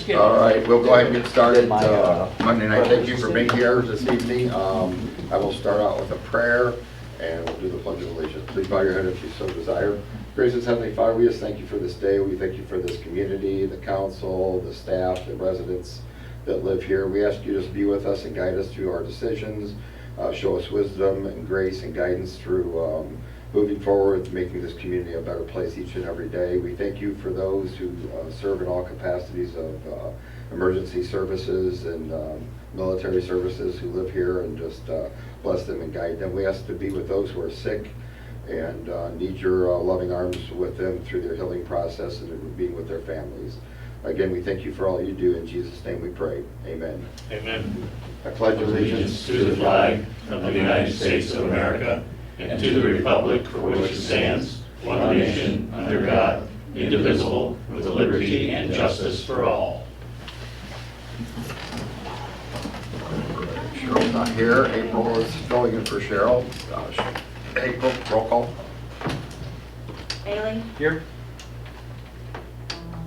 Just kidding. All right, we'll go ahead and get started. Monday night, thank you for being here this evening. I will start out with a prayer, and we'll do the Pledge of Allegiance. Please bow your head if you so desire. Gracious Heavenly Father, we just thank you for this day. We thank you for this community, the council, the staff, the residents that live here. We ask you to just be with us and guide us through our decisions. Show us wisdom and grace and guidance through moving forward, making this community a better place each and every day. We thank you for those who serve in all capacities of emergency services and military services who live here, and just bless them and guide them. We ask to be with those who are sick and need your loving arms with them through their healing process and being with their families. Again, we thank you for all you do. In Jesus' name we pray. Amen. Amen. I pledge allegiance to the flag of the United States of America and to the republic for which it stands, one nation, under God, indivisible, with liberty and justice for all. Cheryl's not here. April is filling in for Cheryl. April, roll call. Bailey? Here.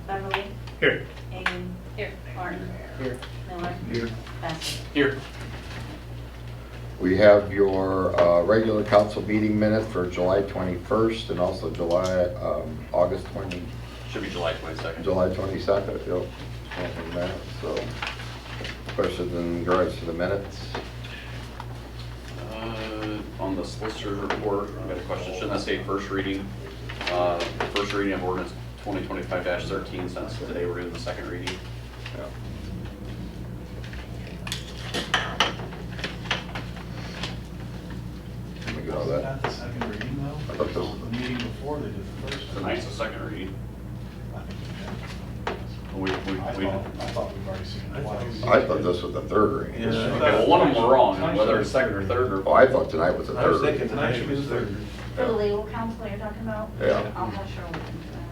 Beverly? Here. Hagan? Here. Martin? Here. Miller? Here. Bassett? Here. We have your regular council meeting minute for July 21st and also August 20. Should be July 22nd. July 22nd, yep. Something like that. So, questions in regards to the minutes? On the solicitor's report, I've got a question. Shouldn't that say first reading? First reading of ordinance 2025-13, since today we're in the second reading. Yeah. Let me get all that. Not the second reading I though? thought this- The meeting before they did the first. Tonight's the second reading. I think We, I thought we've already seen it twice. I thought this was the third reading. Yeah. okay, well, one of them were wrong, whether it's second or third or. Oh, I thought tonight was the I was third thinking reading. tonight should be the third. For the legal counsel you're talking about? Yeah. I'll have Cheryl look into that.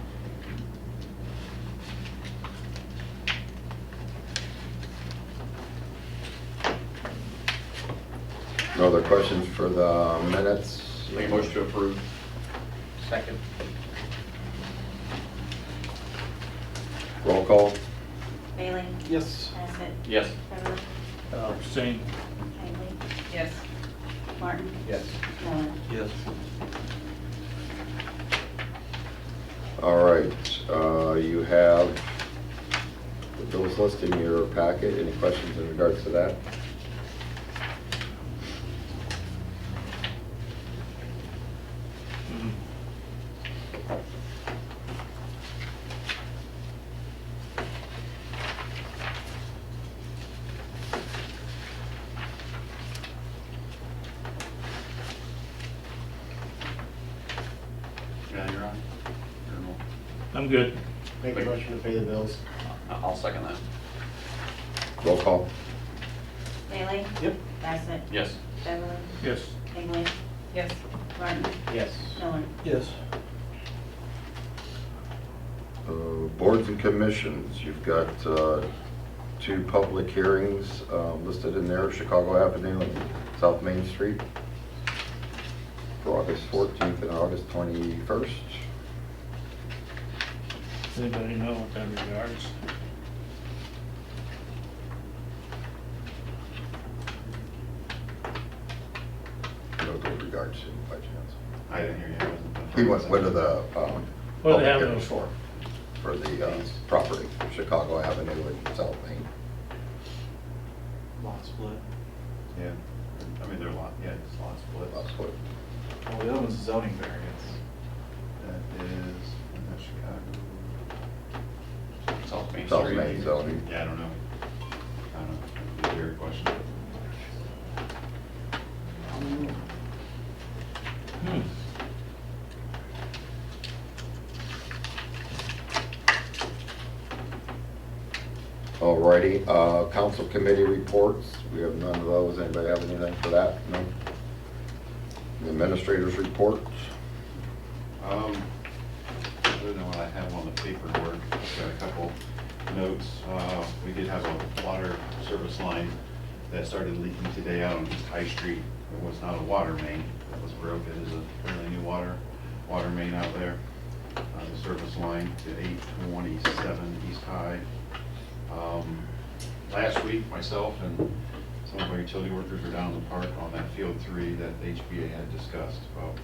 No other questions for the minutes? Make a motion to approve. Second. Roll call? Bailey? Yes. Bassett? Yes. Beverly? Abstain. Hagley? Yes. Martin? Yes. Miller? Yes. All right, you have the bills list in your packet. Any questions in regards to that? Yeah, you're on. I'm good. Make a motion to pay the bills. I'll second that. Roll call? Bailey? Yep. Bassett? Yes. Beverly? Yes. Hagley? Yes. Martin? Yes. Miller? Yes. Boards and commissions, you've got two public hearings listed in there, Chicago Avenue and South Main Street, for August 14th and August 21st. Does anybody know what that regards? You know what those regards to, by chance? I didn't hear you. He went to the What do public they have hearings those for? for the property, Chicago Avenue and South Main. Lot split. Yeah. I mean, they're a lot, yeah, it's a lot split. That's what, Well, the other one's a zoning variance. That is, that's Chicago. South Main South Street. Main zoning. Yeah, I don't know. I don't know. It's a weird question. Alrighty, council committee reports, we have none of those. Anybody have anything for that? No? The administrators report? Other than what I have on the paperwork, I've got a couple notes. We did have a water service line that started leaking today out on East High Street. It was not a water main that was broke. It is a fairly new water main out there. The service line to 827 East High. Last week, myself and some of our utility workers were down in the park on that field 3 that the HBA had discussed about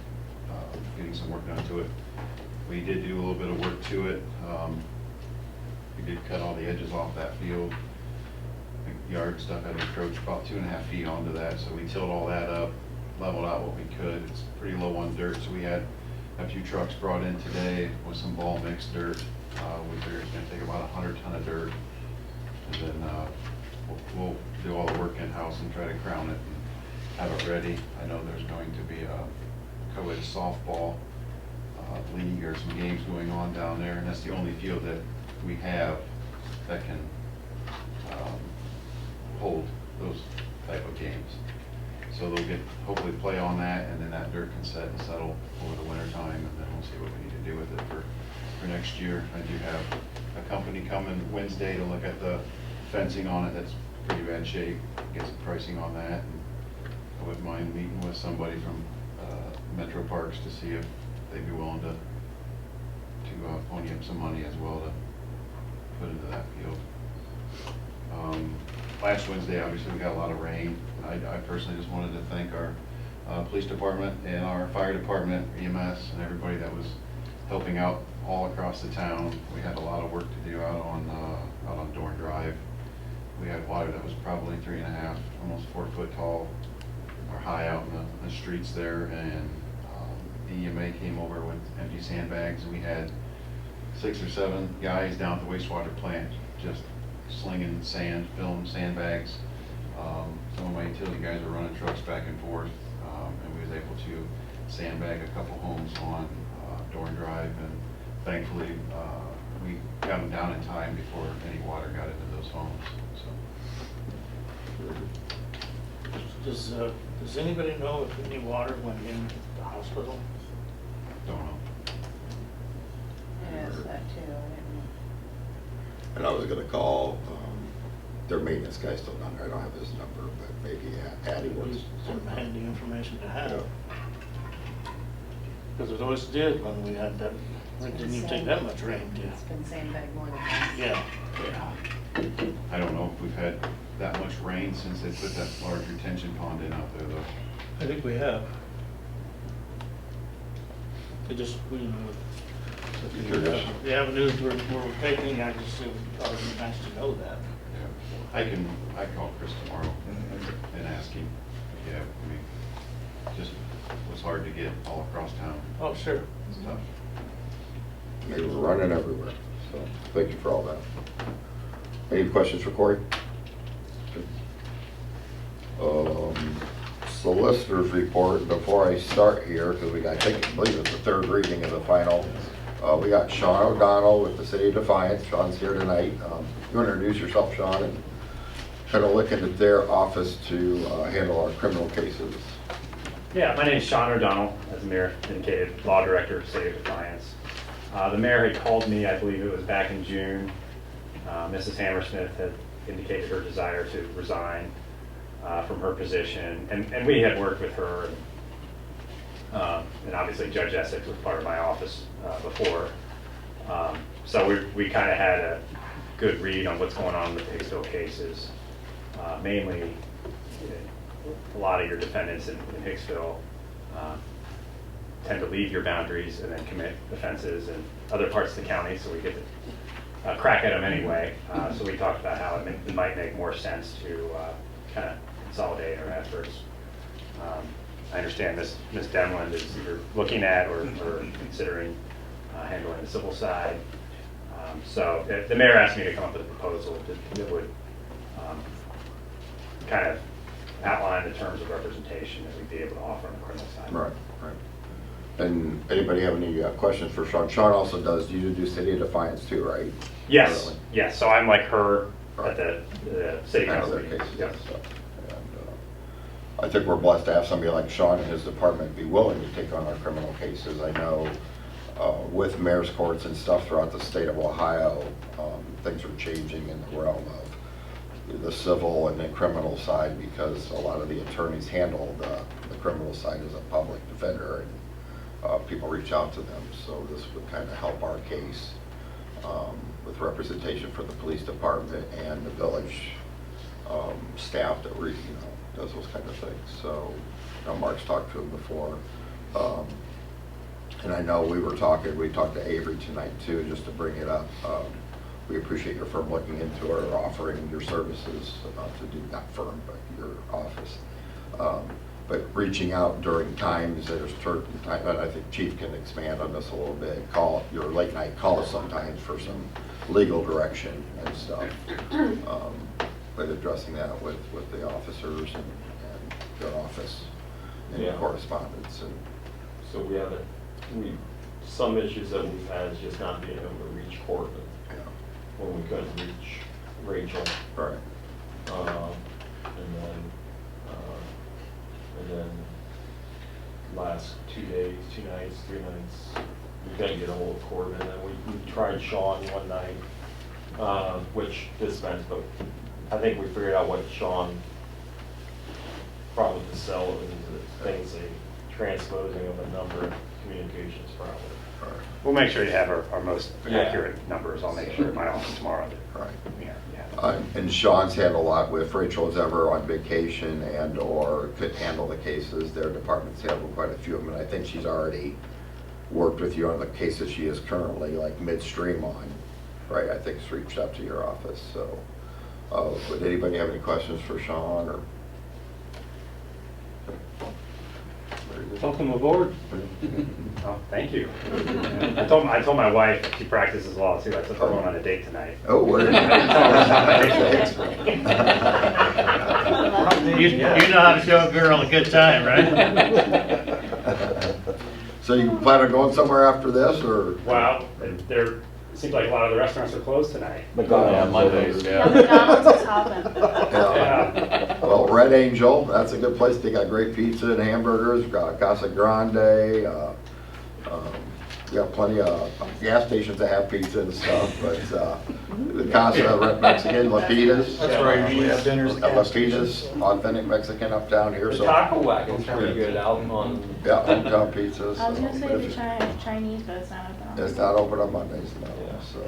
getting some work done to it. We did do a little bit of work to it. We did cut all the edges off that field. The yard stuff had encroached about 2.5 feet onto that, so we tilled all that up, leveled out what we could. It's pretty low on dirt, so we had a few trucks brought in today with some ball mixed dirt. We figured it's going to take about 100 ton of dirt, and then we'll do all the work in-house and try to crown it and have it ready. I know there's going to be a co-ed softball league or some games going on down there, and that's the only field that we have that can hold those type of games. So they'll get, hopefully play on that, and then that dirt can set and settle over the winter time, and then we'll see what we need to do with it for next year. I do have a company coming Wednesday to look at the fencing on it. That's pretty bad shape, get some pricing on that. And I wouldn't mind meeting with somebody from Metro Parks to see if they'd be willing to pony up some money as well to put into that field. Last Wednesday, obviously, we got a lot of rain. I personally just wanted to thank our police department and our fire department, EMS, and everybody that was helping out all across the town. We had a lot of work to do out on Dorn Drive. We had water that was probably 3.5, almost 4 foot tall or high out in the streets there, and the EMA came over with empty sandbags, and we had 6 or 7 guys down at the wastewater plant just slinging sand, filling sandbags. Some of my utility guys were running trucks back and forth, and we was able to sandbag a couple homes on Dorn Drive, and thankfully we got them down in time before any water got into those homes. So. Does anybody know if any water went in the hospital? Don't know. I asked that too, I didn't know. And I was gonna call, their maintenance guy still down there, I don't have his number, but maybe Addie was. Some handy information to have. Yeah. Because it always did when we had that, it didn't even take that much rain to. It's been sandbagged more than once. Yeah. I don't know if we've had that much rain since they put that large retention pond in out there, though. I think we have. It just, the avenues we're taking, I just thought it would be nice to know that. Yeah. I call Chris tomorrow and ask him. Yeah, I mean, just was hard to get all across town. Oh, sure. It's tough. They were running everywhere, so thank you for all that. Any questions for Corey? Solicitor's report, before I start here, because I believe it's the 3rd reading of the final. We got Sean O'Donnell with the City of Defiance. Sean's here tonight. You want to introduce yourself, Sean, and kind of look into their office to handle our criminal cases. Yeah, my name is Sean O'Donnell, as the mayor indicated, law director of City of Defiance. The mayor had called me, I believe it was back in June. Mrs. Hammersmith had indicated her desire to resign from her position, and we had worked with her, and obviously Judge Essex was part of my office before. So we kind of had a good read on what's going on with the Hicksville cases. Mainly, a lot of your defendants in Hicksville tend to leave your boundaries and then commit offenses in other parts of the county, so we get to crack at them anyway. So we talked about how it might make more sense to kind of consolidate our efforts. I understand Ms. Demland is either looking at or considering handling the civil side. So the mayor asked me to come up with a proposal that would kind of outline the terms of representation that we'd be able to offer on the criminal side. Right, right. And anybody have any questions for Sean? Sean also does, you do City of Defiance too, right? Yes, Really? yes. So I'm like her Right. at the city I know council their meetings. cases Yes. and stuff. And, I think we're blessed to have somebody like Sean and his department be willing to take on our criminal cases. I know with mayor's courts and stuff throughout the state of Ohio, things are changing in the realm of the civil and the criminal side, because a lot of the attorneys handle the criminal side as a public defender, and people reach out to them. So this would kind of help our case. with representation for the police department and the village staff that does those kind of things. So, Mark's talked to him before. And I know we talked to Avery tonight too, just to bring it up. We appreciate your firm looking into or offering your services to do, not firm, but your office. But reaching out during times that there's certain time, and I think Chief can expand on this a little bit. Call your late night calls sometimes for some legal direction and stuff. But addressing that with the officers and their office and Yeah. correspondence. And So some issues that we've had is just not being able to reach Corbin when we couldn't reach Rachel. right. And then last 2 days, 2 nights, 3 nights, we couldn't get a hold of Corbin. And we tried Sean one night, which dispensed, but I think we figured out what Sean, probably the cell is the things they transposing of a number of communications probably. We'll make sure you have our most Yeah. accurate numbers. I'll make sure at my office tomorrow. Right. Yeah. And Sean's had a lot with Rachel's ever on vacation and or could handle the cases. Their department's handled quite a few of them, and I think she's already worked with you on the cases she is currently like midstream on, right? I think it's reached out to your office. So, would anybody have any questions for Sean or? Welcome aboard. Oh, thank you. I told my wife, she practices law too. I took her on a date tonight. Oh, where? You know how to show a girl a good time, right? So you plan on going somewhere after this, or? Wow, it seems like a lot of the restaurants are closed tonight. Mondays, Yeah, McDonald's is hopping. Yeah. Well, Red Angel, that's a good place. They got great pizza and hamburgers. Got Casa Grande. We got plenty of gas stations that have pizza and stuff. But the Casa Mexican, Lapitas. That's right, usually have dinners at gas Lapitas, authentic Mexican up down here. The So taco wagon's pretty good out on. yeah, hometown pizzas. I was gonna so, say but the if Chinese, but it's not open on. it's not open on Mondays, no. Yeah. So,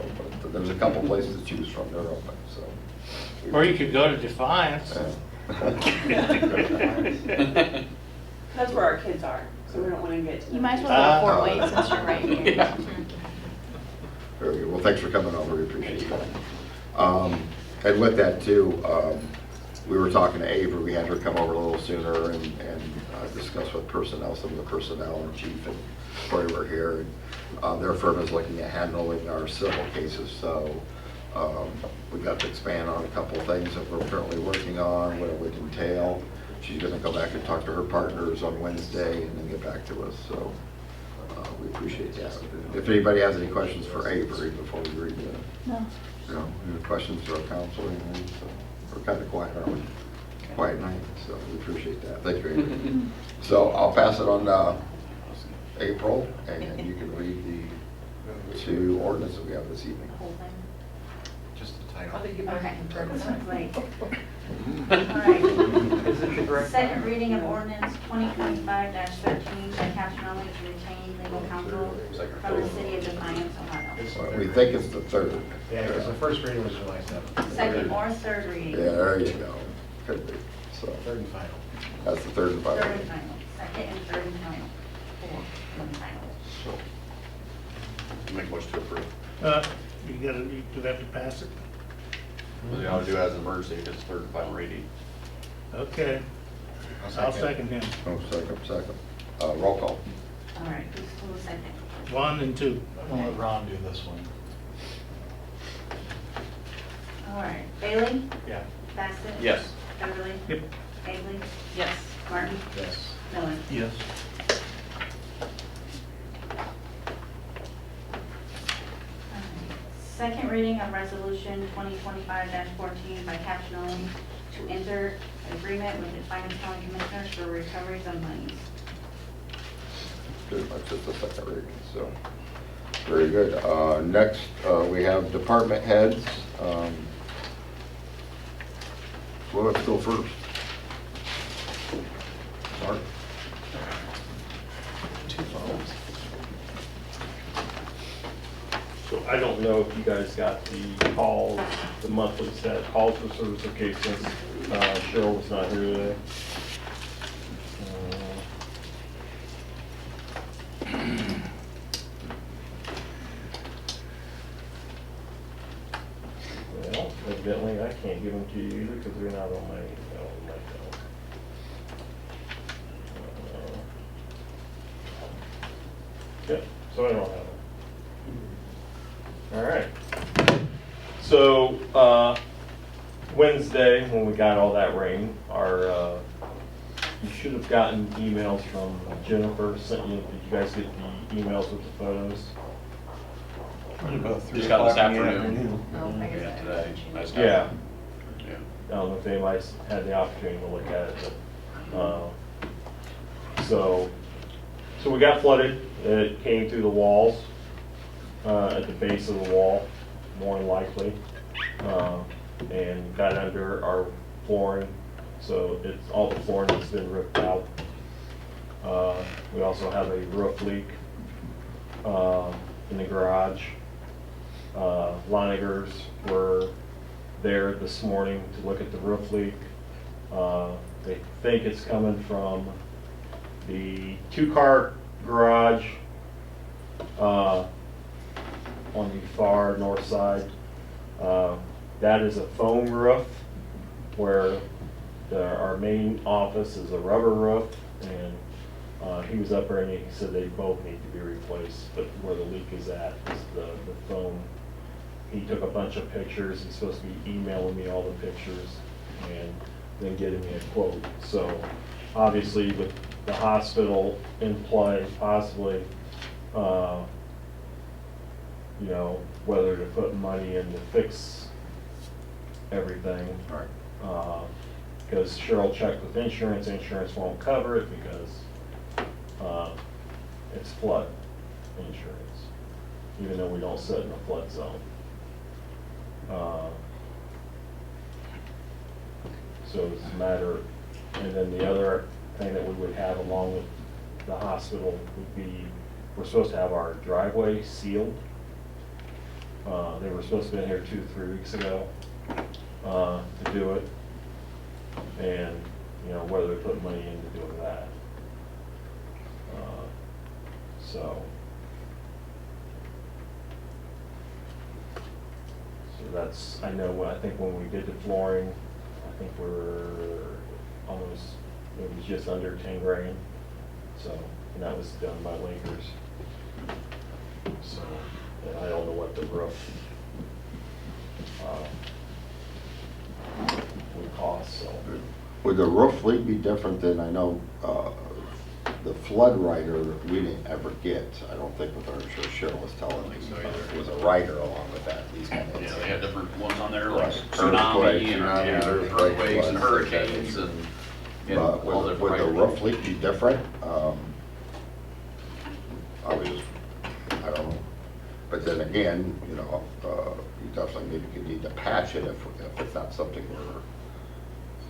but there's a couple places to choose from. They're open. So. Or you could go to Defiance. That's where our kids are, so we don't want to get. You might as well go to Fort Wayne since you're right here. Very good. Well, thanks for coming over. We appreciate it. And with that too, we were talking to Avery. We had her come over a little sooner and discuss with personnel, some of the personnel and chief and Corey were here. And their firm is looking at handling our civil cases. So we got to expand on a couple of things that we're currently working on, what it would entail. She's going to go back and talk to her partners on Wednesday and then get back to us. So we appreciate that. If anybody has any questions for Avery before we read the, No. any questions for our council, so we're kind of quiet, aren't we? Quiet night, so we appreciate that. Thank you, Avery. So I'll pass it on to April, and you can read the 2 ordinances that we have this evening. The whole thing. Just the title. Okay. Like, all right. Second reading of ordinance 2025-13 by caption only to retain legal counsel from the city of Defiance, Ohio. We think it's the 3rd. Yeah, because the first reading was July 7th. Second or third reading. Yeah, there you go. Could be. So Third and final. that's the 3rd and final. Third and final. Second and third and final. Fourth and final. Make motion to approve. You do have to pass it. Well, you ought to do it as an emergency, if it's third and final reading. Okay. I'll second him. Oh, second. Roll call. All right, who's second? 1 and 2. I'm gonna let Ron do this one. All right, Bailey? Yeah. Bassett? Yes. Beverly? Yep. Bailey? Yes. Martin? Yes. Miller? Yes. Second reading of resolution 2025-14 by caption only to enter agreement with the Finance County Commissioners for recoveries of monies. Pretty much just the second reading, so. Very good. Next, we have department heads. Well, let's go first. Mark? 2 phones. So I don't know if you guys got the calls, the monthly set, calls for service of cases. Cheryl was not here today. Well, evidently I can't give them to you either because they're not on my phone. Yep, so I don't have them. All right. So Wednesday, when we got all that rain, you should have gotten emails from Jennifer. Did you guys get the emails with the photos? Just got this afternoon. Oh, I guess Yeah, I today. haven't I just changed. got Yeah. Yeah. I don't know if anybody's had the opportunity to look at it, but, so we got flooded. It came through the walls, at the base of the wall, more than likely, and got under our flooring. So all the flooring has been ripped out. We also have a roof leak, in the garage. Leinigers were there this morning to look at the roof leak. They think it's coming from the two-car garage on the far north side. That is a foam roof where our main office is a rubber roof, and he was up there and he said they both need to be replaced, but where the leak is at is the foam. He took a bunch of pictures. He's supposed to be emailing me all the pictures and then getting me a quote. So obviously with the hospital in play, possibly, you know, whether to put money in to fix everything. Right. Because Cheryl checked with insurance. Insurance won't cover it because it's flood insurance, even though we don't sit in a flood zone. So it's a matter, and then the other thing that we would have along with the hospital would be, we're supposed to have our driveway sealed. They were supposed to be in here 2-3 weeks ago to do it, and you know whether they put money into doing that. So that's, I know, I think when we did the flooring, I think we're almost, it was just under 10 grand. So, and that was done by Lakers. So, and I don't know what the roof would cost, so. Would the roof leak be different than, I know, the flood rider we didn't ever get? I don't think with our insurance, Cheryl was telling me, it was a rider along with that, these kind of. Yeah, they had different ones on there, like Right. tsunami and Tsunami, yeah, earthquake, earthquakes and floods, hurricanes and But all would different. the roof leak be different? I was just, I don't know. But then again, you know, you definitely maybe could need to patch it if it's not something we're.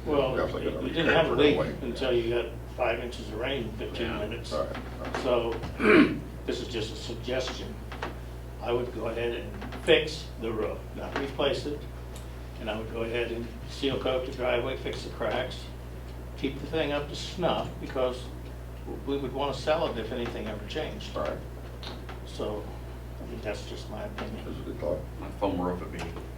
Well, definitely gonna you didn't have a repair leak right away. until you got 5 inches of rain in 15 Yeah. minutes. All right. So this is just a suggestion. I would go ahead and fix the roof, not replace it. And I would go ahead and seal coat the driveway, fix the cracks, keep the thing up to snuff, because we would want to sell it if anything ever changed. All right, So, I mean, that's just my opinion. that's a good thought. A foam roof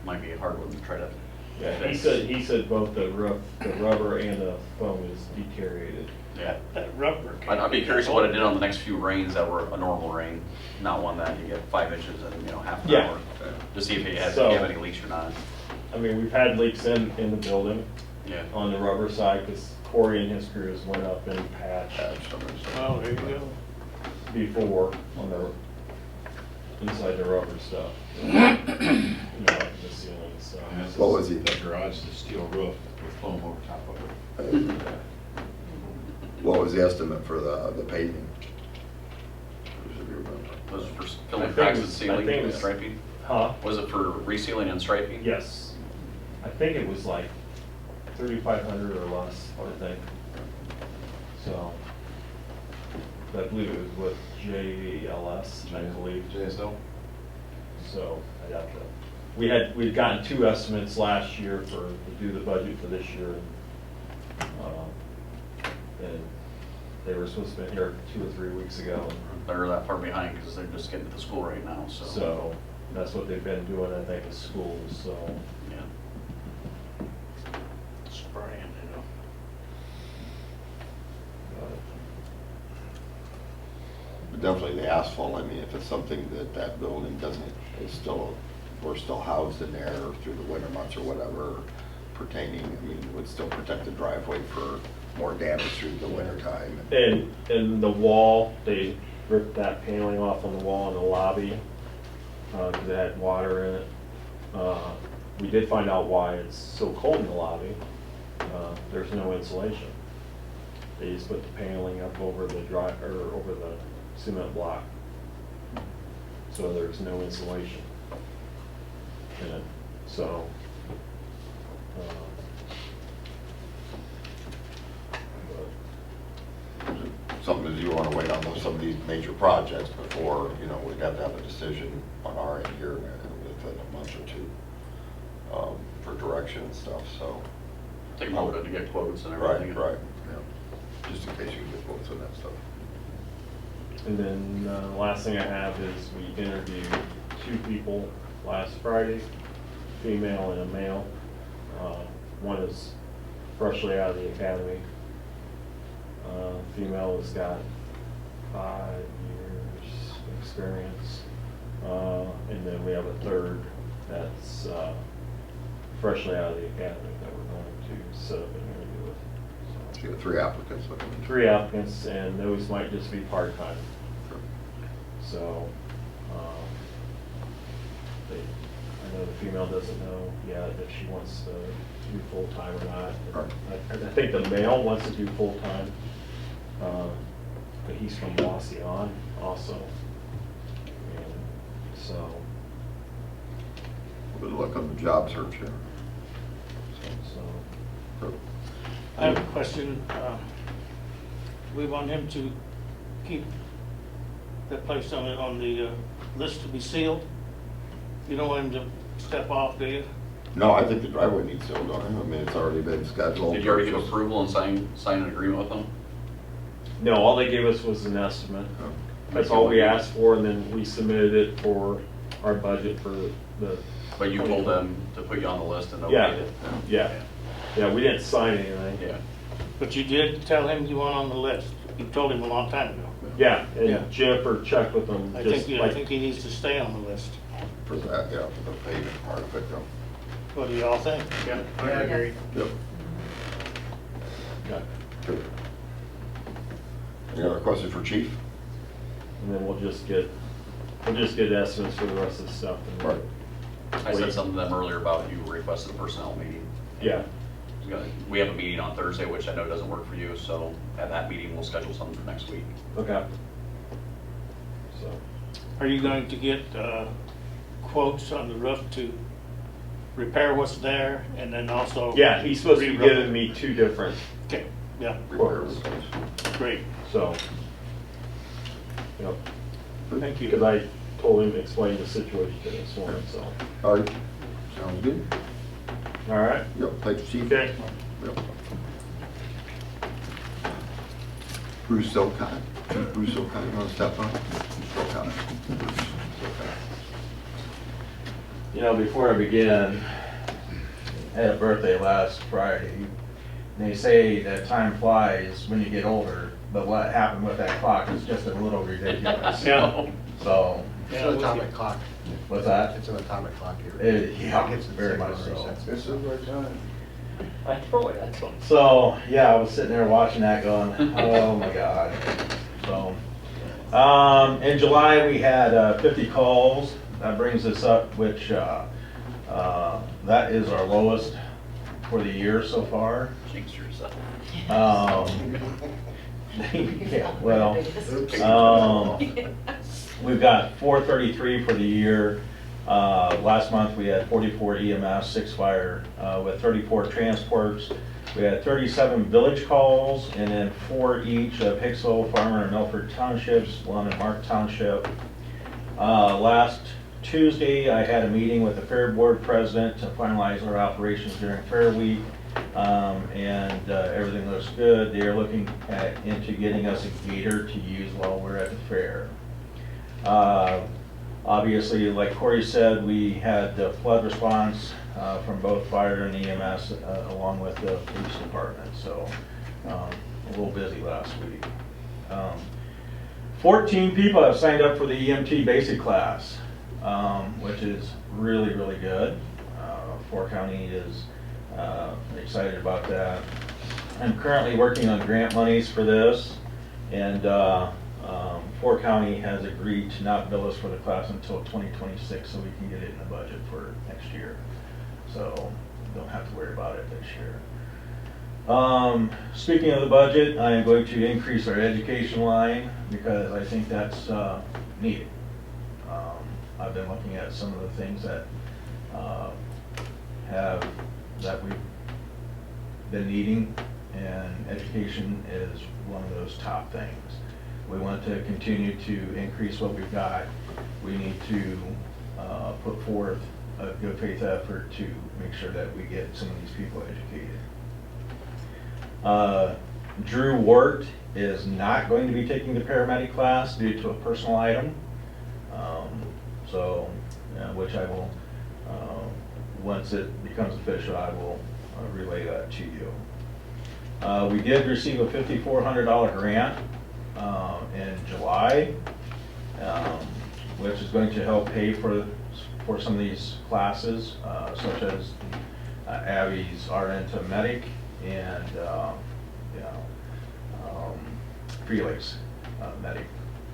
might be a hard one to try to. Yeah, fix. he said both the rubber and the foam is deteriorated. Yeah. That rubber. I'd be curious what it did on the next few rains that were a normal rain, not one that you get 5 inches in, half an Yeah. hour. To see if you have So- any leaks or not. I mean, we've had leaks in the building Yeah. on the rubber side, because Corey and his crews went up and patched Oh, there you go. before on the inside the rubber stuff. You know, the ceiling stuff. What was he? The garage, the steel roof with foam over top of it. What was the estimate for the paving? Was it for I filling think cracks it and was- I sealing think it and was- striping? Huh? Was it for resealing and striping? Yes. I think it was like 3,500 or less, I think. So, I believe it was with JLS, I believe. JSL? So I'd have to, we'd gotten 2 estimates last year to do the budget for this year. And they were supposed to be here 2 or 3 weeks ago. They're that far behind because they're just getting to school right now, so. So that's what they've been doing, I think, at schools, so. Yeah. Spraying, you know. But definitely the asphalt, I mean, if it's something that building doesn't, is still, we're still housed in there through the winter months or whatever pertaining, I mean, would still protect the driveway for more damage through the winter time. And the wall, they ripped that paneling off on the wall in the lobby, because it had water in it. We did find out why it's so cold in the lobby. There's no insulation. They just put the paneling up over the over the cement block. So there's no insulation in it, so. Something that you want to wait on some of these major projects before, you know, we'd have to have a decision on our end here within a month or two for direction and stuff, so. Take a moment to get quotes and Right, everything. right, yeah. Just in case you can get quotes on that stuff. And then the last thing I have is we interviewed 2 people last Friday, female and a male. One is freshly out of the academy. Female has got 5 years experience. And then we have a third that's freshly out of the academy that we're going to set up an interview with. So you have 3 applicants looking. 3 applicants, and those might just be part-time. So, I know the female doesn't know yet if she wants to do full-time or not. I think the male wants to do full-time, but he's from Wasion also. And so. Good luck on the job search here. So. I have a question. We want him to keep that place on the list to be sealed. You don't want him to step off, do you? No, I think the driveway needs sealed on it. I mean, it's already been scheduled. Did you already give approval and sign an agreement with them? No, all they gave us was an estimate. Oh. That's all we asked for, and then we submitted it for our budget for the. But you told them to put you on the list and Yeah, okayed it? yeah, we didn't sign anything. Yeah. But you did tell him you want on the list. You told him a long time ago. Yeah, Yeah. and Jennifer checked with them. I just think like- he needs to stay on the list. For that, yeah, for the paving part of it, though. What do y'all think? Yeah, I agree. Yep. Yeah. Good. Any other questions for Chief? And then we'll just get estimates for the rest of the stuff. and- Right. I said something to them earlier about you requested a personnel meeting. Yeah, We have a meeting on Thursday, which I know doesn't work for you, so at that meeting, we'll schedule something for next week. okay. So, Are you going to get quotes on the roof to repair what's there and then also? yeah, he's supposed to be re-roof it? giving me 2 different Okay, yeah, Repair quotes, replace. great. so. Yep, Thank you. because I told him to explain the situation to him this morning, so. All right, sounds good. All right, Yep, thank you, Chief. okay. Yep. Bruce Silcott. Bruce Silcott, you want to step up? Silcott. Bruce Silcott. You know, before I begin, I had a birthday last Friday. And they say that time flies when you get older, but what happened with that clock is just a little ridiculous. Yeah. So, It's an atomic clock. what's that? It's an atomic clock here. Yeah, It gets the very same much amount of so. resets. This is our time. I throw it, that's all. So, yeah, I was sitting there watching that going, oh my God. So, in July, we had 50 calls. That brings us up, which, that is our lowest for the year so far. Jinx yourself. Yeah, well, we've got 433 for the year. Last month, we had 44 EMS, 6 fire, with 34 transports. We had 37 village calls, and then 4 each of Hicksville, Farmer, and Milford Townships, 1 in Mark Township. Last Tuesday, I had a meeting with the Fair Board President to finalize our operations during Fair Week, and everything looks good. They are looking into getting us a gator to use while we're at the fair. Obviously, like Corey said, we had the flood response from both fire and EMS along with the police department, so a little busy last week. 14 people have signed up for the EMT basic class, which is really, really good. Fort County is excited about that. I'm currently working on grant monies for this, and Fort County has agreed to not bill us for the class until 2026, so we can get it in the budget for next year. So don't have to worry about it this year. Speaking of the budget, I am going to increase our education line because I think that's needed. I've been looking at some of the things that we've been needing, and education is one of those top things. We want to continue to increase what we've got. We need to put forth a good faith effort to make sure that we get some of these people educated. Drew Wart is not going to be taking the paramedic class due to a personal item. Which I will, once it becomes official, I will relay that to you. We did receive a $5,400 grant in July, which is going to help pay for some of these classes, such as Abby's RN to medic and Felix medic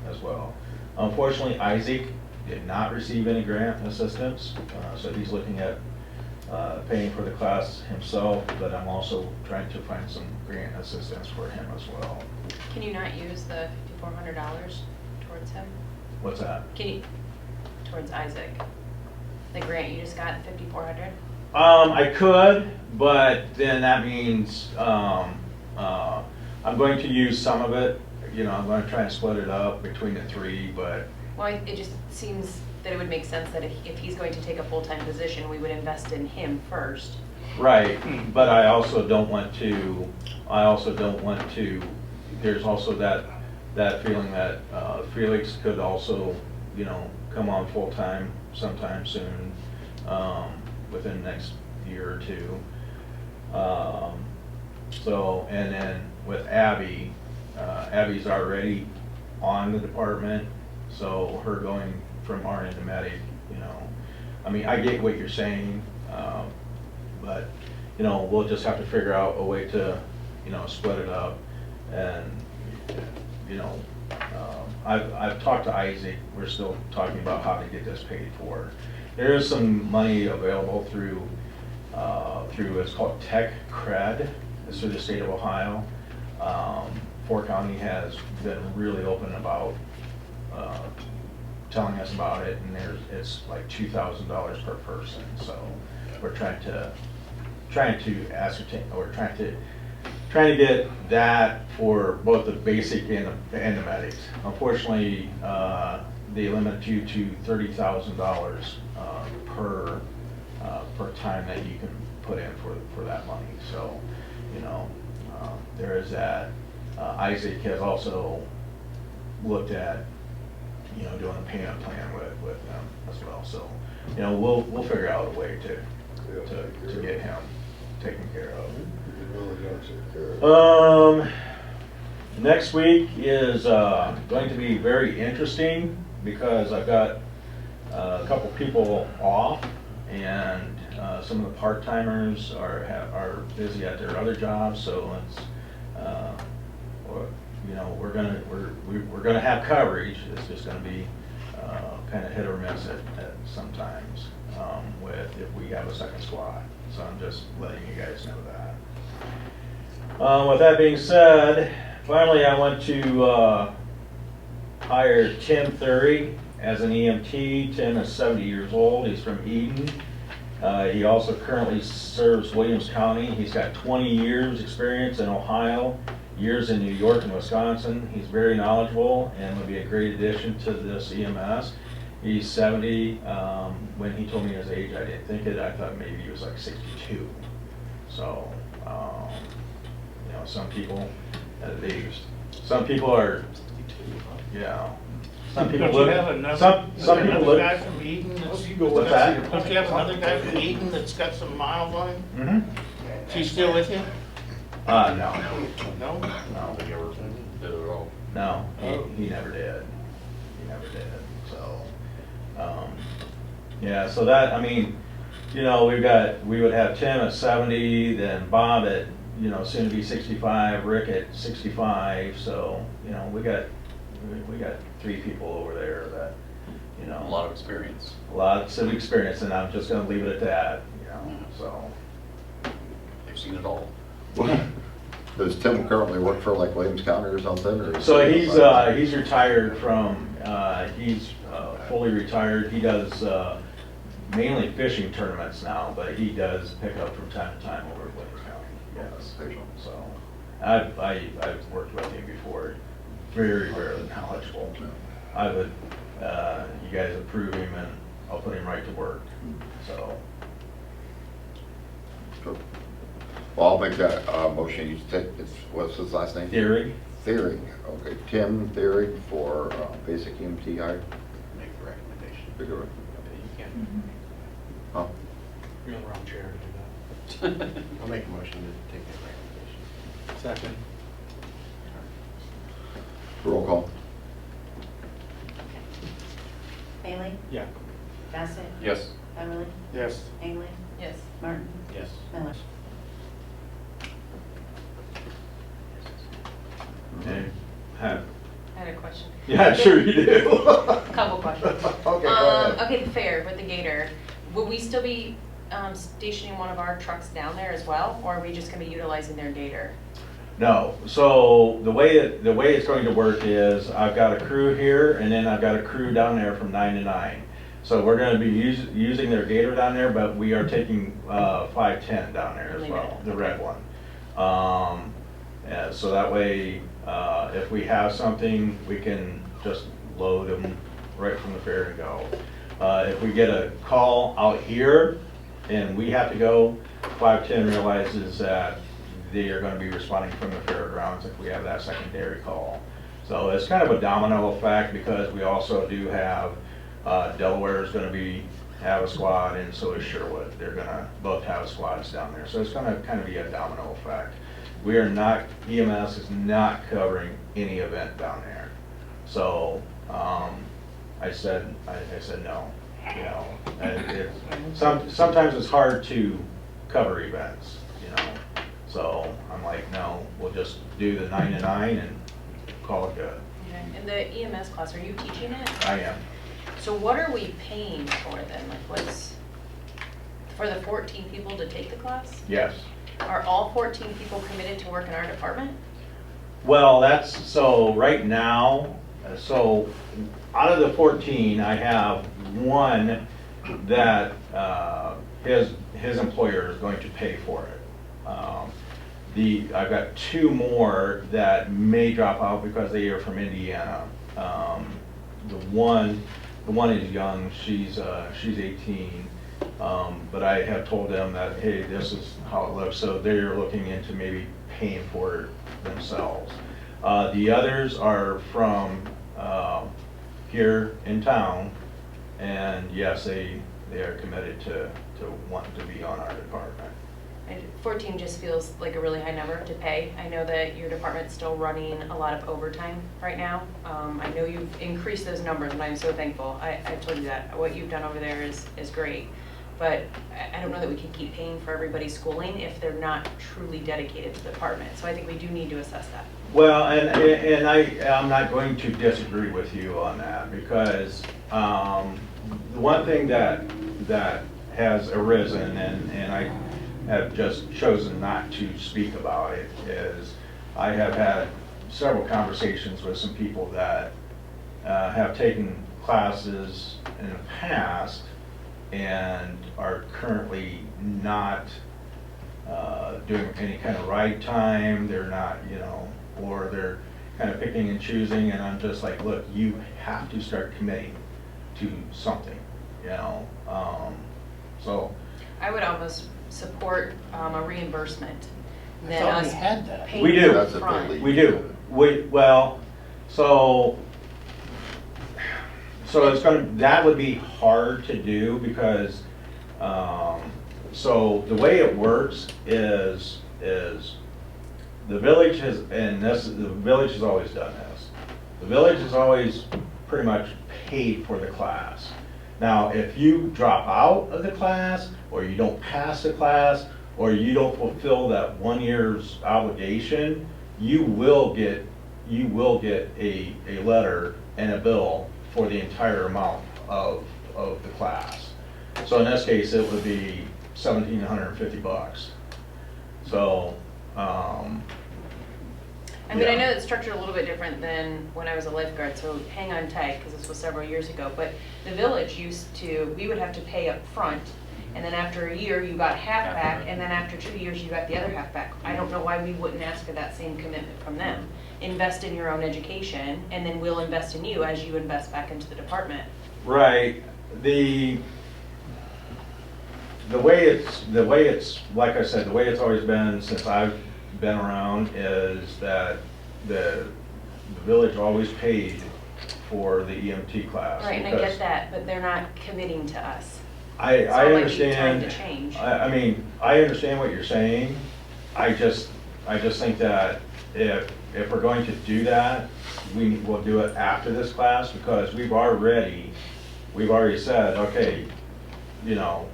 as well. Unfortunately, Isaac did not receive any grant assistance, so he's looking at paying for the class himself, but I'm also trying to find some grant assistance for him as well. Can you not use the $5,400 towards him? What's that? Can you, towards Isaac? The grant you just got, $5,400? I could, but then that means I'm going to use some of it. I'm going to try and split it up between the three, but Well, it just seems that it would make sense that if he's going to take a full-time position, we would invest in him first. right. But I also don't want to. There's also that feeling that Felix could also, come on full-time sometime soon, within the next year or two. And then with Abby, Abby's already on the department, so her going from RN to medic, I get what you're saying, but, we'll just have to figure out a way to, split it up. And, I've talked to Isaac. We're still talking about how to get this paid for. There is some money available through it's called Tech Cred. It's through the state of Ohio. Fort County has been really open about telling us about it, and it's like $2,000 per person. So we're trying to ascertain, or trying to get that for both the basic and the medics. Unfortunately, they limit you to $30,000 per time that you can put in for that money. So, there is that. Isaac has also looked at, doing a payment plan with them as well. So, we'll figure out a way to get him taken care of. Next week is going to be very interesting because I've got a couple people off, and some of the part-timers are busy at their other jobs. So it's we're gonna have coverage. It's just gonna be kind of hit or miss at sometimes if we have a second squad. So I'm just letting you guys know that. With that being said, finally I want to hire Tim Thury as an EMT. Tim is 70 years old. He's from Eden. He also currently serves Williams County. He's got 20 years experience in Ohio, years in New York and Wisconsin. He's very knowledgeable and will be a great addition to this EMS. He's 70. When he told me his age, I didn't think it. I thought maybe he was like 62. So, you know, some people, some people are, yeah. Some people Don't you look. have another, Some people another look. guy from Eden that's, What's that? don't you have another guy from Eden that's got some miles on him? Mm-hmm. Is he still with you? No. No? No. Did it all. No, Oh. he never did. He never did. So, yeah, so that, I mean, you know, we would have Tim at 70, then Bob at, you know, soon to be 65, Rick at 65, so, you know, we got 3 people over there that, you know. A lot of experience. Lots of experience, and I'm just gonna leave it at that, you know, so. They've seen it all. Does Tim currently work for like Williams County or something, or? So he's retired from, he's fully retired. He does mainly fishing tournaments now, but he does pick up from time to time over at Williams County, yes. So I've worked with him before, very knowledgeable. I would, you guys approve him and I'll put him right to work, so. Cool. Well, I'll make that motion. You take, what's his last name? Theory? Theory. Okay, Tim Theory for basic EMT hire. Make the recommendation. Bigger. You can't. Huh? You're in the wrong chair to do that. I'll make a motion to take that recommendation. Second. Roll call. Bailey? Yeah. Bassett? Yes. Beverly? Yes. Angley? Yes. Martin? Yes. Miller? Okay. I had a question. Yeah, sure you do. Couple questions. Okay, go ahead. Okay, the fair with the Gator, will we still be stationing one of our trucks down there as well, or are we just gonna be utilizing their Gator? No, so the way it's going to work is I've got a crew here and then I've got a crew down there from 9 to 9. So we're gonna be using their Gator down there, but we are taking 510 down there as well, the red one. Yeah, so that way, if we have something, we can just load them right from the fair and go. If we get a call out here and we have to go, 510 realizes that they are going to be responding from the fairgrounds if we have that secondary call. So it's kind of a domino effect because we also do have, Delaware is going to have a squad, and so is Sherwood. They're going to both have squads down there. So it's going to kind of be a domino effect. We are not, EMS is not covering any event down there. So I said no. You know, and sometimes it's hard to cover events, you know. So I'm like, no, we'll just do the 9 to 9 and call it good. Okay. And the EMS class, are you teaching it? I am. So what are we paying for then? Like what's, for the 14 people to take the class? Yes. Are all 14 people committed to work in our department? Well, that's, so right now, so out of the 14, I have one that his employer is going to pay for it. I've got 2 more that may drop out because they are from Indiana. The one is young, she's 18, but I have told them that, hey, this is how it looks, so they're looking into maybe paying for it themselves. The others are from here in town, and yes, they are committed to wanting to be on our department. And 14 just feels like a really high number to pay. I know that your department's still running a lot of overtime right now. I know you've increased those numbers, and I'm so thankful. I've told you that. What you've done over there is great. But I don't know that we can keep paying for everybody's schooling if they're not truly dedicated to the department. So I think we do need to assess that. Well, and I'm not going to disagree with you on that, because the one thing that has arisen, and I have just chosen not to speak about it, is I have had several conversations with some people that have taken classes in the past and are currently not doing any kind of ride time. They're not, you know, or they're kind of picking and choosing, and I'm just like, look, you have to start committing to something, you know? So, I would almost support a reimbursement I than thought we us had that. paying We do. That's a upfront. big we do, well, so it's gonna, that would be hard to do because, so the way it works is the village has, and this, the village has always done this. The village has always pretty much paid for the class. Now, if you drop out of the class, or you don't pass the class, or you don't fulfill that 1 year's obligation, you will get a letter and a bill for the entire amount of the class. So in this case, it would be $1,750. So, I mean, I yeah. know it's structured a little bit different than when I was a lifeguard, so hang on tight, because this was several years ago, but the village used to, we would have to pay up front, and then after a year, you got half back, and then after 2 years, you got the other half back. I don't know why we wouldn't ask for that same commitment from them. Invest in your own education, and then we'll invest in you as you invest back into the department. Right, the way it's, like I said, the way it's always been since I've been around is that the village always paid for the EMT class. Right, and I because get that, but they're not committing to us. I So it might be understand. time to change. I mean, I understand what you're saying. I just think that if we're going to do that, we will do it after this class because we've already said, okay, you know,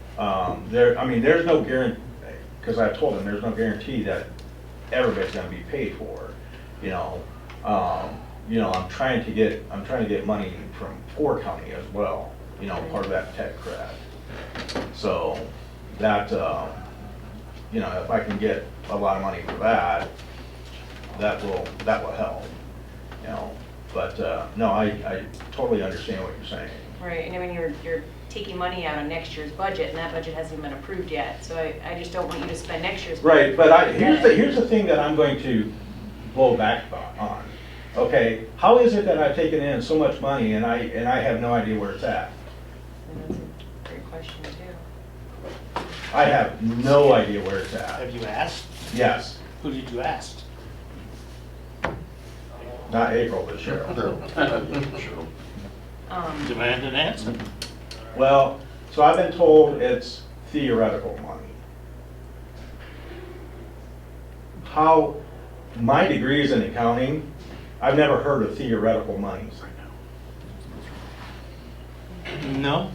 there's no guarantee, because I told them there's no guarantee that everybody's gonna be paid for, you know. I'm trying to get money from Ford County as well, you know, part of that tech credit. So that, if I can get a lot of money for that, that will help, you know. But, no, I totally understand what you're saying. Right, and I mean, you're taking money out of next year's budget, and that budget hasn't even been approved yet, so I just don't want you to spend next year's budget. Right, but here's the thing that I'm going to blow back on. Okay, how is it that I've taken in so much money and I have no idea where it's at? And that's a great question, too. I have no idea where it's at. Have you asked? Yes, Who did you ask? not April, but Cheryl. Demand an answer. Well, so I've been told it's theoretical money. How, my degree is in accounting, I've never heard of theoretical monies. No?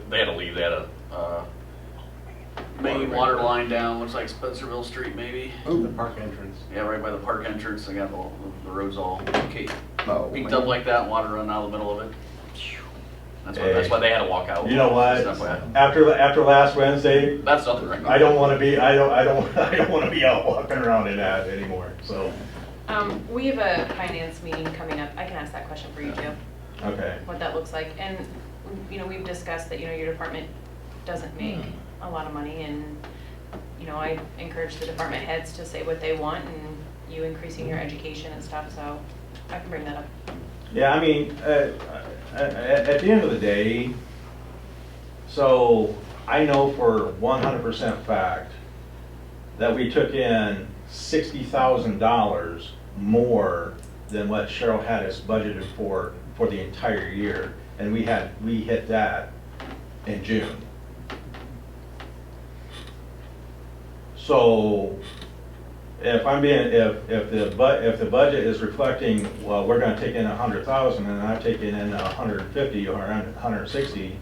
They had to leave that main water line down, looks like Spencerville Street maybe. The park entrance. Yeah, right by the park entrance, they got the roads all peaked Oh, up like that, water running out of the middle of it. That's why they had to walk out. You know what? Stuff like that. After last Wednesday, That's nothing right. I don't want to be out walking around in that anymore. So, We have a finance meeting coming up. I can ask that question for you, too, okay. what that looks like. And, we've discussed that, your department doesn't make a lot of money, and, I encourage the department heads to say what they want, and you increasing your education and stuff, so I can bring that up. Yeah, I mean, at the end of the day, so I know for 100% fact that we took in $60,000 more than what Cheryl had us budgeted for the entire year, and we hit that in June. So if the budget is reflecting, well, we're gonna take in 100,000 and I've taken in 150 or 160,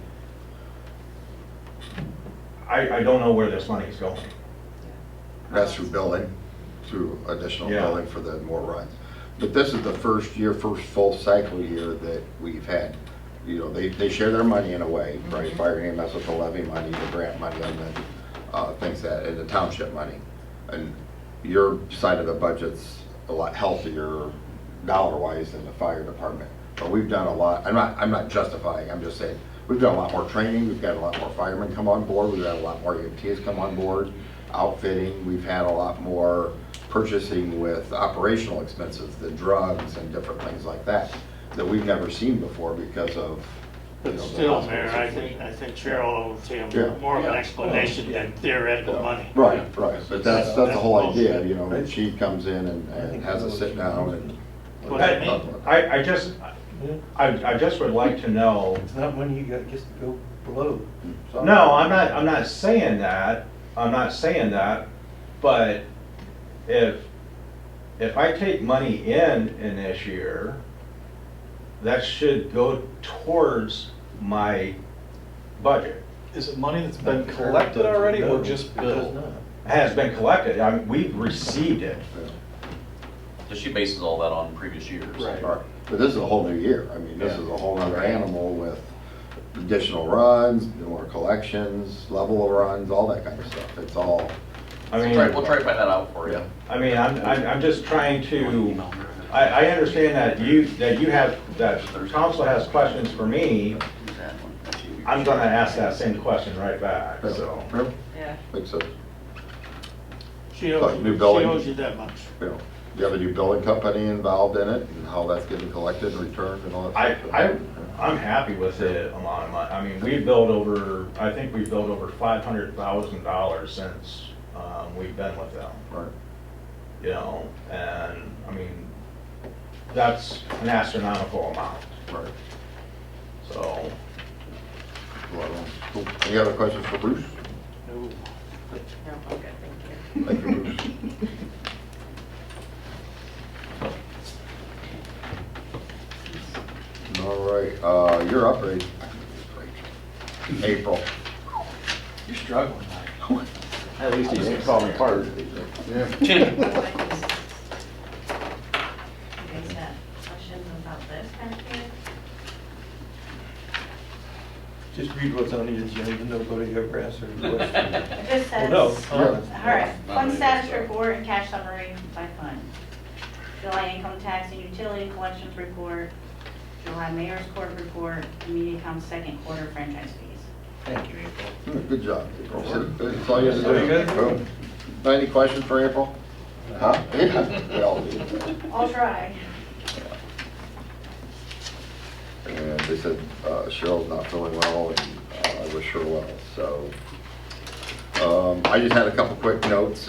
I don't know where this money's going. That's through billing, through additional Yeah. billing for the more runs. But this is the first full cycle year that we've had. They share their money in a way, right? Fire and EMS with the levy money, the grant money, and then things and the township money. And your side of the budget's a lot healthier dollar-wise than the fire department. But we've done a lot. I'm not justifying. I'm just saying we've done a lot more training. We've got a lot more firemen come on board. We've got a lot more EMTs come on board. outfitting. We've had a lot more purchasing with operational expenses, the drugs and different things like that we've never seen before because of. But still, Mayor, I think Cheryl will see Yeah. more of an explanation than theoretical money. Right, but that's the whole idea, you know, she comes in and has a sit down and. What I mean. I just would like to know. It's not money you got just to go below. No, I'm not saying that, but if I take money in this year, that should go towards my budget. Is it money that's been collected already or just billed? It has been collected, I mean, we've received it. So she bases all that on previous years. Right. Right. But this is a whole new year, I mean, this is a whole other animal with additional runs, more collections, level of runs, all that kind of stuff, it's all. I mean, We'll try to find that out for you. I mean, I'm just trying to, I understand that council has questions for me. I'm gonna ask that same question right back, so. Yeah. Makes sense. She Like owes new you, she building. owes you that much. You know, you have a new building company involved in it and how that's getting collected and returned and all that stuff. I'm happy with the amount of money. I mean, I think we've billed over $500,000 since we've been with them. Right. You know, and I mean, that's an astronomical amount, Right. so. Well, cool. Any other questions for Bruce? No. No, I'm good, thank you. Thank you, Bruce. All right, you're up, Ray. April. You're struggling. At least he didn't call me part. You guys have questions about this kind of thing? Just read what's on the agenda, nobody ever asks her a question. It just says, Well, no, all right, fund status report and cash summary by fund. July income tax and utility collections report, July mayor's court report, and MediaCom's second quarter franchise fees. Thank you, April. Good job, April. That's all you have to do. Very good. Boom. Any questions for April? Huh? Yeah, we all do. I'll try. And they said Cheryl's not feeling well, and I wish her well. So I just had a couple quick notes.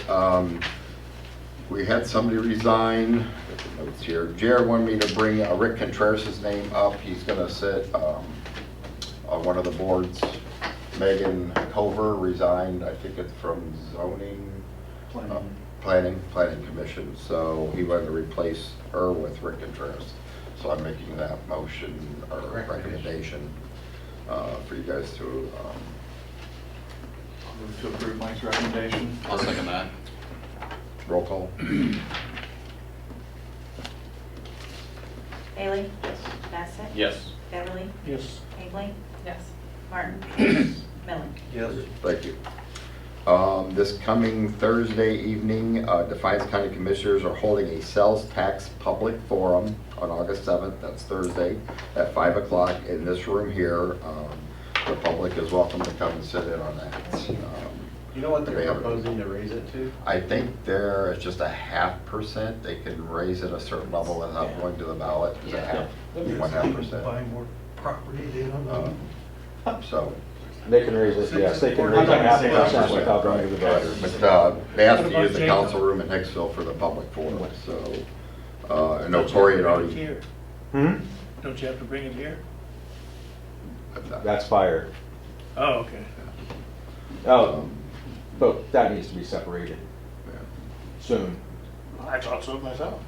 We had somebody resign. Got the notes here. Jared wanted me to bring Rick Contreras' name up. He's going to sit on one of the boards. Megan Cover resigned, I think it's from zoning, planning commission. So he wanted to replace her with Rick Contreras. So I'm making that motion or recommendation for you guys to. I'll move to approve Mike's recommendation. I'll second that. Roll call. Bailey? Yes. Bassett? Yes. Beverly? Yes. Habley? Yes. Martin? Miller? Yes. Thank you. This coming Thursday evening, Defiance County Commissioners are holding a sales tax public forum on August 7th. That's Thursday at 5 o'clock in this room here. The public is welcome to come and sit in on that. You know what They they're have- proposing to raise it to? I think there is just a 0.5%. They can raise it a certain level without going to the ballot. It's a half, 1.5%. Buy more property, they don't know. So, They can raise it, yes, they can raise it 0.5% without going to the voters. but they have to use the council room in Hicksville for the public forum, so, I know Corey had already. Here. Don't you have to bring it here? That's fire. Oh, okay. But that needs to be separated soon. I thought so myself.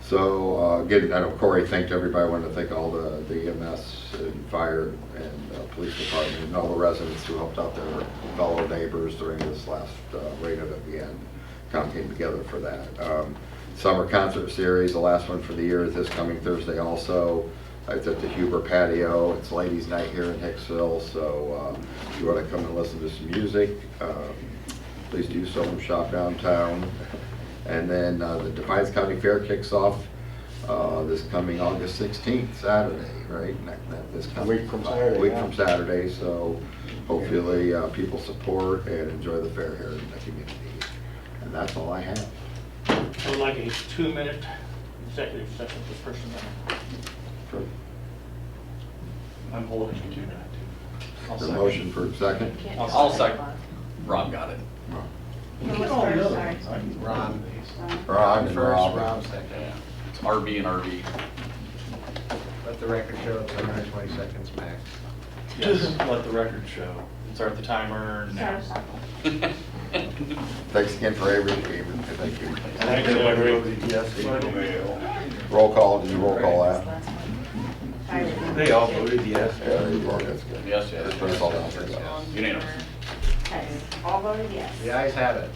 So, again, I know Corey thanked everybody, I wanted to thank all the EMS and fire and police department and all the residents who helped out their fellow neighbors during this last raid at the end. Kind of came together for that. Summer concert series, the last one for the year is this coming Thursday also. It's at the Huber patio. It's ladies' night here in Hicksville, so if you want to come and listen to some music, please do so. Shop downtown. And then the Defiance County Fair kicks off this coming August 16th, Saturday, right? This coming Week from Saturday, Week yeah. from Saturday, so hopefully people support and enjoy the fair here in the community. And that's all I have. I would like a 2-minute executive session for personnel. I'm holding you to that. The motion for second? I'll second. Rob got it. Who was first, sorry? Ron. Ron and Rob. Yeah. It's RB and RB. Let the record show it's 120 seconds max. Yes, let the record show. Start the timer now. Start. Thanks again for everything. Thank you. Thanks, Avery. Yes. Roll call, did you roll call that? They all voted yes. Yeah, there you are, that's good. Yes, yes. Just put us all down for that. Unanimous. Okay, all voted yes. The ayes have it.